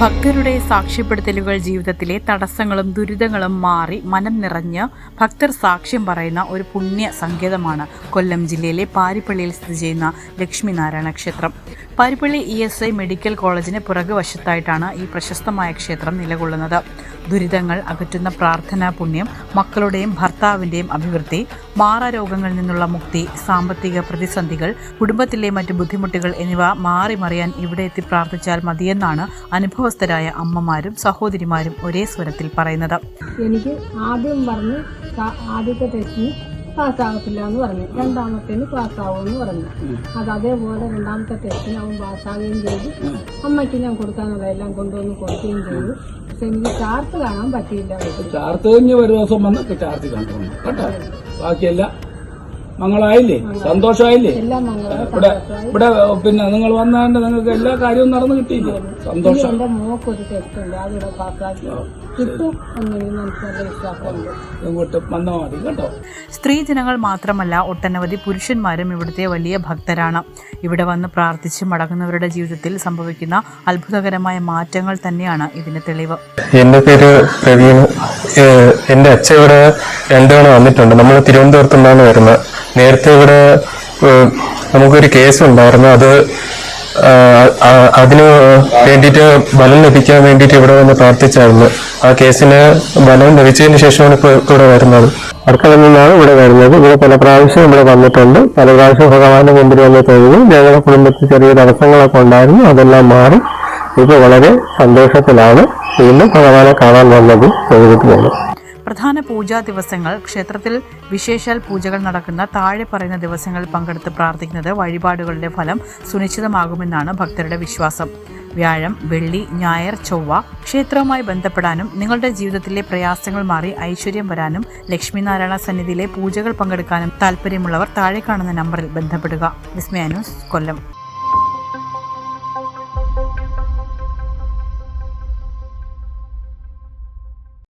ഭക്തരുടെ സാക്ഷ്യപ്പെടുത്തലുകൾ ജീവിതത്തിലെ തടസ്സങ്ങളും ദുരിതങ്ങളും മാറി മനം നിറഞ്ഞ് ഭക്തർ സാക്ഷ്യം പറയുന്ന ഒരു പുണ്യ സങ്കേതമാണ് കൊല്ലം ജില്ലയിലെ പാരിപ്പള്ളിയിൽ സ്ഥിതി ചെയ്യുന്ന ലക്ഷ്മിനാരായണ ക്ഷേത്രം. പാരിപ്പള്ളി ESI മെഡിക്കൽ കോളേജിന് പുറകുവശത്തായിട്ടാണ് ഈ പ്രശസ്തമായ ക്ഷേത്രം നിലകൊള്ളുന്നത്. ദുരിതങ്ങൾ അകറ്റുന്ന പ്രാർത്ഥനാ പുണ്യം, മക്കളുടെയും ഭർത്താവിൻ്റെയും അഭിവൃദ്ധി, മാറാരോഗങ്ങളിൽ നിന്നുള്ള മുക്തി, സാമ്പത്തിക പ്രതിസന്ധികൾ, കുടുംബത്തിലെ മറ്റു ബുദ്ധിമുട്ടുകൾ എന്നിവ മാറി മറിയാൻ ഇവിടെ എത്തി പ്രാർത്ഥിച്ചാൽ മതിയെന്നാണ് അനുഭവസ്ഥരായ അമ്മമാരും സഹോദരിമാരും ഒരേ സ്വരത്തിൽ പറയുന്നത്. എനിക്ക് ആദ്യം പറഞ്ഞ് ആദ്യത്തെ ടെസ്റ്റിന് പാസ്സാകത്തില്ല എന്ന് പറഞ്ഞു, രണ്ടാമത്തേന് പാസ്സാവുമെന്ന് പറഞ്ഞു. അത് അതേപോലെ രണ്ടാമത്തെ ടെസ്റ്റിന് അവൻ പാസ്സാവുകയും ചെയ്തു. അമ്മയ്ക്ക് ഞാൻ കൊടുക്കാനുള്ള എല്ലാം കൊണ്ടുവന്ന് കൊടുക്കുകയും ചെയ്തു. പക്ഷെ എനിക്ക് ചാർട്ട് കാണാൻ പറ്റിയില്ല. ചാർട്ട് കഴിഞ്ഞ് ഒരു ദിവസം വന്ന് ചാർട്ട് കാണണം കേട്ടോ. ബാക്കിയല്ല മംഗളായില്ലേ, സന്തോഷമായില്ലേ? ഇവിടെ പിന്നെ നിങ്ങൾ വന്നാണ്ട് നിങ്ങൾക്ക് എല്ലാ കാര്യവും നടന്നു കിട്ടിയില്ലേ? സന്തോഷം. എന്റെ മോക്കൊരു ടെസ്റ്റ് ഉണ്ട്, അതിവിടെ പാസ്സാക്കി കിട്ടും എന്നൊരു മനസ്സിലുള്ള വിശ്വാസമുണ്ട്. ഇങ്ങോട്ട് വന്നാൽ മതി കേട്ടോ. സ്ത്രീജനങ്ങൾ മാത്രമല്ല, ഒട്ടനവധി പുരുഷന്മാരും ഇവിടുത്തെ വലിയ ഭക്തരാണ്. ഇവിടെ വന്ന് പ്രാർത്ഥിച്ച് മടങ്ങുന്നവരുടെ ജീവിതത്തിൽ സംഭവിക്കുന്ന അത്ഭുതകരമായ മാറ്റങ്ങൾ തന്നെയാണ് ഇതിന് തെളിവ്. എന്റെ പേര് പ്രവീൺ. എന്റെ അച്ഛൻ ഇവിടെ 2 തവണ വന്നിട്ടുണ്ട്. നമ്മൾ തിരുവനന്തപുരത്തു നിന്നാണ് വരുന്നത്. നേരത്തെ ഇവിടെ നമുക്കൊരു കേസ് ഉണ്ടായിരുന്നു. അതിന് വേണ്ടിയിട്ട് ബലം ലഭിക്കാൻ വേണ്ടിയിട്ട് ഇവിടെ വന്ന് പ്രാർത്ഥിച്ചായിരുന്നു. ആ കേസിന് ബലം ലഭിച്ചതിന് ശേഷമാണ് ഇപ്പോൾ ഇവിടെ വരുന്നത്. അടുക്കളയിൽ നിന്നാണ് ഇവിടെ വരുന്നത്. ഇവിടെ പല പ്രാവശ്യം ഇവിടെ വന്നിട്ടുണ്ട്. പല പ്രാവശ്യം ഭഗവാന്റെ മുമ്പിൽ വന്ന് തോന്നുന്നു. ഞങ്ങളുടെ കുടുംബത്തിൽ ചെറിയ തടസ്സങ്ങളൊക്കെ ഉണ്ടായിരുന്നു, അതെല്ലാം മാറി ഇപ്പോൾ വളരെ സന്തോഷത്തിലാണ്. വീണ്ടും ഭഗവാനെ കാണാൻ വന്നത് തൊഴുതിട്ടുള്ളത്. പ്രധാന പൂജാ ദിവസങ്ങൾ, ക്ഷേത്രത്തിൽ വിശേഷാൽ പൂജകൾ നടക്കുന്ന താഴെ പറയുന്ന ദിവസങ്ങളിൽ പങ്കെടുത്ത് പ്രാർത്ഥിക്കുന്നത് വഴിപാടുകളുടെ ഫലം സുനിശ്ചിതമാകുമെന്നാണ് ഭക്തരുടെ വിശ്വാസം. വ്യാഴം, വെള്ളി, ഞായർ, ചൊവ്വ ക്ഷേത്രവുമായി ബന്ധപ്പെടാനും നിങ്ങളുടെ ജീവിതത്തിലെ പ്രയാസങ്ങൾ മാറി ഐശ്വര്യം വരാനും ലക്ഷ്മിനാരായണ സന്നിധിയിലെ പൂജകൾ പങ്കെടുക്കാനും താല്പര്യമുള്ളവർ താഴെ കാണുന്ന നമ്പറിൽ ബന്ധപ്പെടുക. വിസ്മയ ന്യൂസ്, കൊല്ലം.